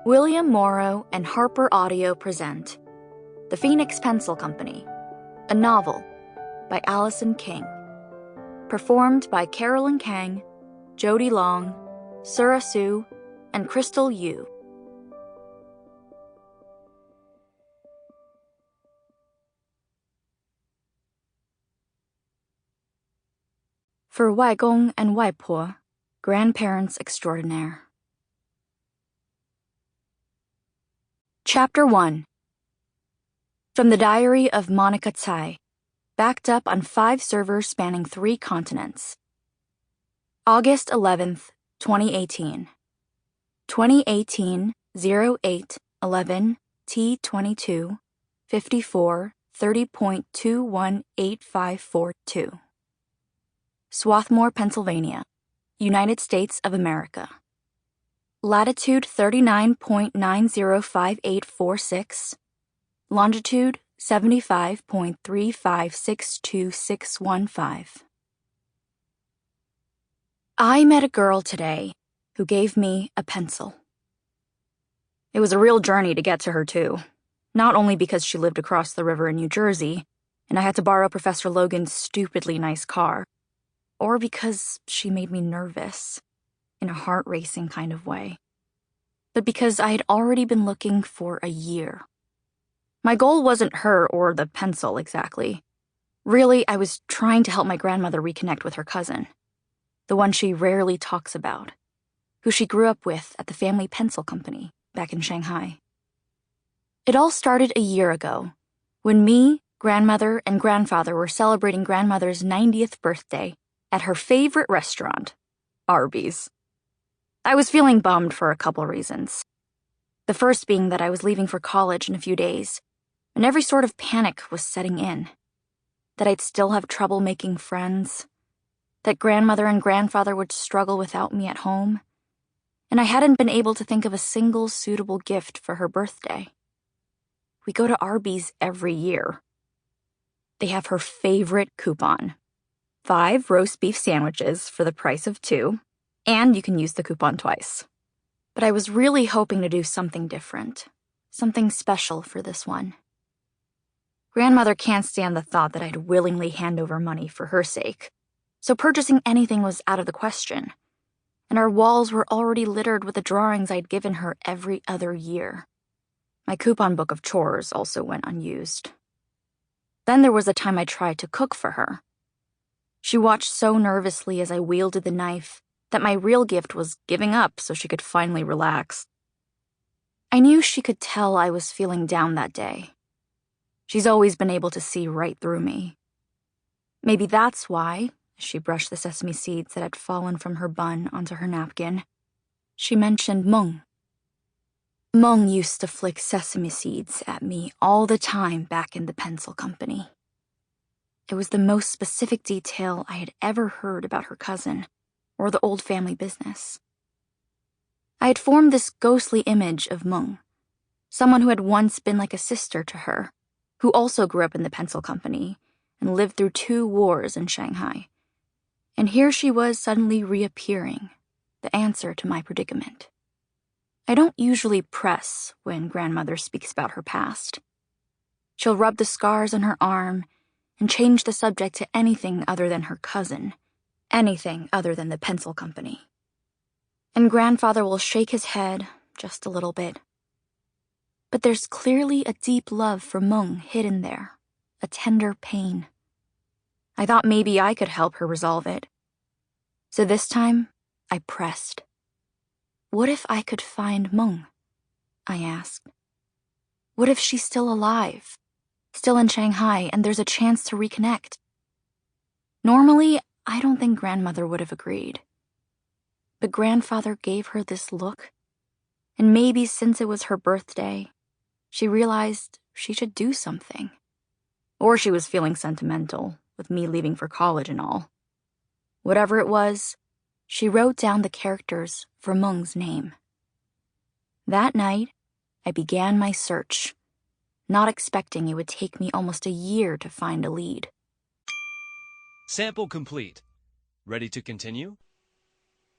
William Morrow and HarperAudio present The Phoenix Pencil Company, a novel by Allison King. Performed by Carolyn Kang, Jodi Long, Sura Su, and Crystal Yu. For 外公 and 外婆, grandparents extraordinaire. Chapter 1. From the Diary of Monica Tsai, backed up on 5 servers spanning 3 continents. August 11th, 2018. 2018-08-11 T22 54 30.218542. Swarthmore, Pennsylvania, United States of America. Latitude 39.905846, longitude 75.3562615. I met a girl today who gave me a pencil. It was a real journey to get to her, too. Not only because she lived across the river in New Jersey, and I had to borrow Professor Logan's stupidly nice car, or because she made me nervous, in a heart-racing kind of way, but because I had already been looking for a year. My goal wasn't her or the pencil, exactly. Really, I was trying to help my grandmother reconnect with her cousin, the one she rarely talks about, who she grew up with at the family pencil company back in Shanghai. It all started a year ago, when me, grandmother, and grandfather were celebrating grandmother's 90th birthday at her favorite restaurant, Arby's. I was feeling bummed for a couple reasons. The first being that I was leaving for college in a few days, and every sort of panic was setting in. That I'd still have trouble making friends, that grandmother and grandfather would struggle without me at home, and I hadn't been able to think of a single suitable gift for her birthday. We go to Arby's every year. They have her favorite coupon. 5 roast beef sandwiches for the price of 2, and you can use the coupon twice. But I was really hoping to do something different, something special for this one. Grandmother can't stand the thought that I'd willingly hand over money for her sake, so purchasing anything was out of the question, and our walls were already littered with the drawings I'd given her every other year. My coupon book of chores also went unused. Then there was the time I tried to cook for her. She watched so nervously as I wielded the knife that my real gift was giving up so she could finally relax. I knew she could tell I was feeling down that day. She's always been able to see right through me. Maybe that's why, as she brushed the sesame seeds that had fallen from her bun onto her napkin, she mentioned Meng. Meng used to flick sesame seeds at me all the time back in the pencil company. It was the most specific detail I had ever heard about her cousin, or the old family business. I had formed this ghostly image of Meng, someone who had once been like a sister to her, who also grew up in the pencil company and lived through 2 wars in Shanghai. And here she was suddenly reappearing, the answer to my predicament. I don't usually press when grandmother speaks about her past. She'll rub the scars on her arm and change the subject to anything other than her cousin, anything other than the pencil company. And grandfather will shake his head just a little bit. But there's clearly a deep love for Meng hidden there, a tender pain. I thought maybe I could help her resolve it. So this time, I pressed. What if I could find Meng? I asked. What if she's still alive? Still in Shanghai, and there's a chance to reconnect? Normally, I don't think grandmother would have agreed. But grandfather gave her this look, and maybe since it was her birthday, she realized she should do something. Or she was feeling sentimental, with me leaving for college and all. Whatever it was, she wrote down the characters for Meng's name. That night, I began my search, not expecting it would take me almost a year to find a lead. Sample complete. Ready to continue?